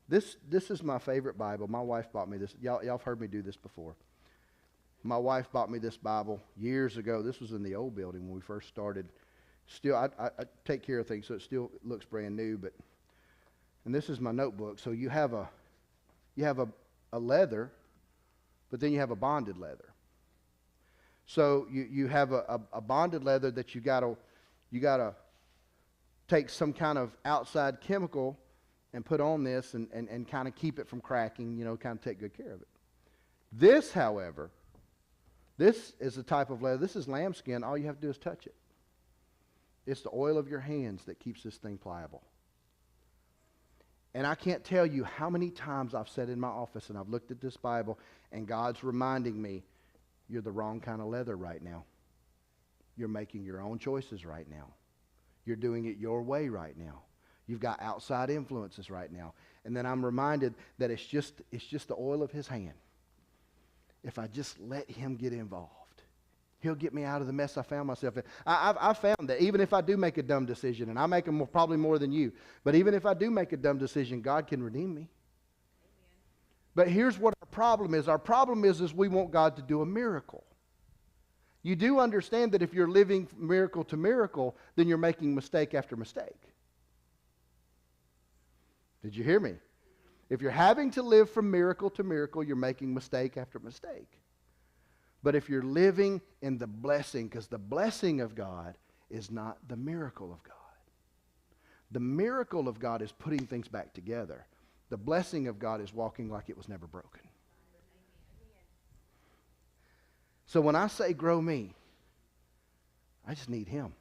This is my favorite Bible. My wife bought me this. Y'all have heard me do this before. My wife bought me this Bible years ago. This was in the old building when we first started. Still, I take care of things, so it still looks brand new. And this is my notebook. So you have a leather, but then you have a bonded leather. So you have a bonded leather that you gotta take some kind of outside chemical and put on this and kind of keep it from cracking, kind of take good care of it. This, however, this is a type of leather. This is lambskin. All you have to do is touch it. It's the oil of your hands that keeps this thing pliable. And I can't tell you how many times I've sat in my office and I've looked at this Bible and God's reminding me, you're the wrong kind of leather right now. You're making your own choices right now. You're doing it your way right now. You've got outside influences right now. And then I'm reminded that it's just the oil of his hand. If I just let him get involved, he'll get me out of the mess I found myself in. I found that even if I do make a dumb decision, and I make them probably more than you, but even if I do make a dumb decision, God can redeem me. Amen. But here's what our problem is. Our problem is we want God to do a miracle. You do understand that if you're living miracle to miracle, then you're making mistake after mistake. Did you hear me? If you're having to live from miracle to miracle, you're making mistake after mistake. But if you're living in the blessing, because the blessing of God is not the miracle of God. The miracle of God is putting things back together. The blessing of God is walking like it was never broken. So when I say grow me, I just need him.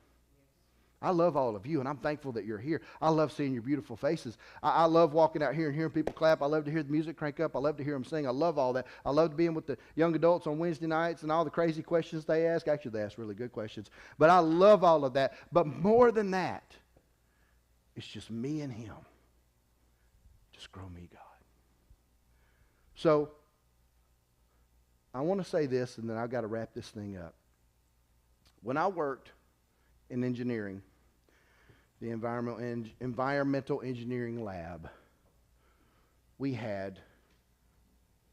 I love all of you, and I'm thankful that you're here. I love seeing your beautiful faces. I love walking out here and hearing people clap. I love to hear the music crank up. I love to hear them sing. I love all that. I love being with the young adults on Wednesday nights and all the crazy questions they ask. Actually, they ask really good questions. But I love all of that. But more than that, it's just me and him. Just grow me, God. So, I want to say this, and then I've got to wrap this thing up. When I worked in engineering, the environmental engineering lab, we had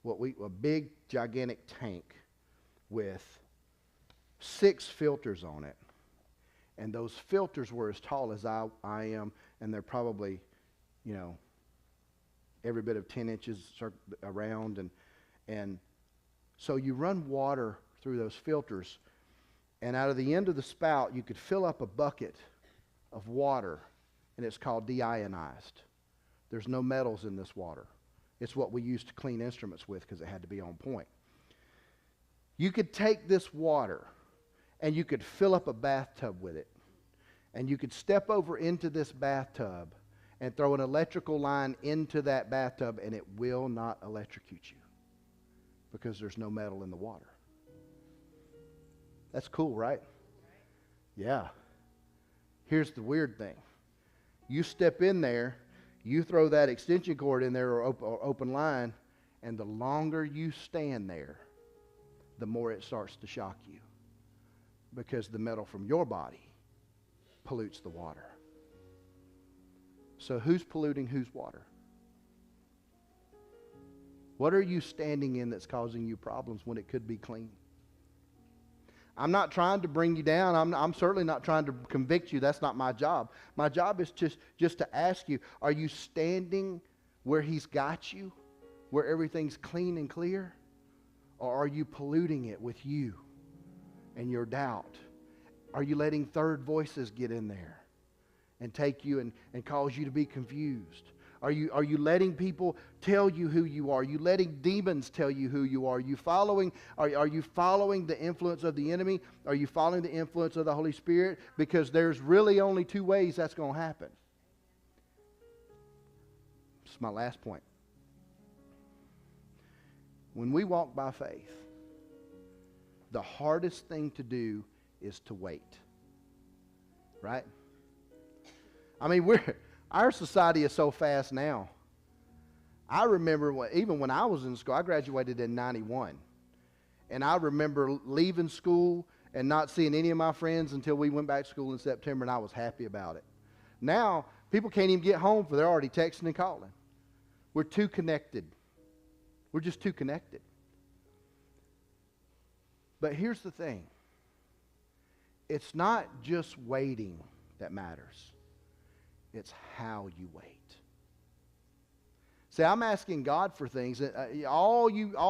a big gigantic tank with 6 filters on it, and those filters were as tall as I am, and they're probably every bit of 10 inches around, and so you run water through those filters, and out of the end of the spout, you could fill up a bucket of water, and it's called deionized. There's no metals in this water. It's what we used to clean instruments with because it had to be on point. You could take this water, and you could fill up a bathtub with it, and you could step over into this bathtub and throw an electrical line into that bathtub, and it will not electrocute you because there's no metal in the water. That's cool, right? Yeah. Here's the weird thing. You step in there, you throw that extension cord in there or open line, and the longer you stand there, the more it starts to shock you because the metal from your body pollutes the water. So who's polluting whose water? What are you standing in that's causing you problems when it could be clean? I'm not trying to bring you down. I'm certainly not trying to convict you. That's not my job. My job is just to ask you, are you standing where he's got you, where everything's clean and clear? Or are you polluting it with you and your doubt? Are you letting third voices get in there and take you and cause you to be confused? Are you letting people tell you who you are? Are you letting demons tell you who you are? Are you following the influence of the enemy? Are you following the influence of the Holy Spirit? Because there's really only 2 ways that's going to happen. This is my last point. When we walk by faith, the hardest thing to do is to wait. Right? I mean, our society is so fast now. I remember even when I was in school, I graduated in 91. And I remember leaving school and not seeing any of my friends until we went back to school in September, and I was happy about it. Now, people can't even get home for they're already texting and calling. We're too connected. We're just too connected. But here's the thing. It's not just waiting that matters. It's how you wait. See, I'm asking God for things. All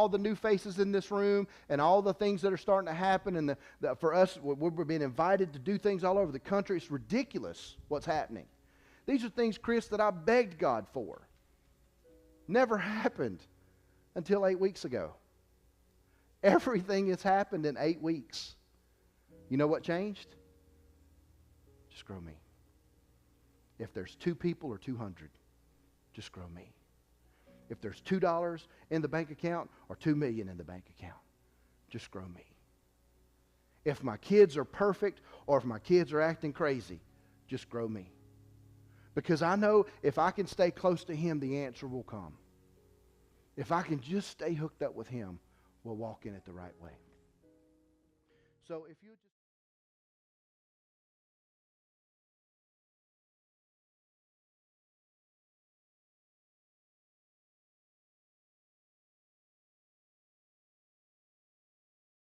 the new faces in this room and all the things that are starting to happen, and for us, we're being invited to do things all over the country. It's ridiculous what's happening. These are things, Chris, that I begged God for. Never happened until 8 weeks ago. Everything has happened in 8 weeks. You know what changed? Just grow me. If there's 2 people or 200, just grow me. If there's $2 in the bank account or $2 million in the bank account, just grow me. If my kids are perfect or if my kids are acting crazy, just grow me. Because I know if I can stay close to Him, the answer will come. If I can just stay hooked up with Him, we'll walk in it the right way. So if you just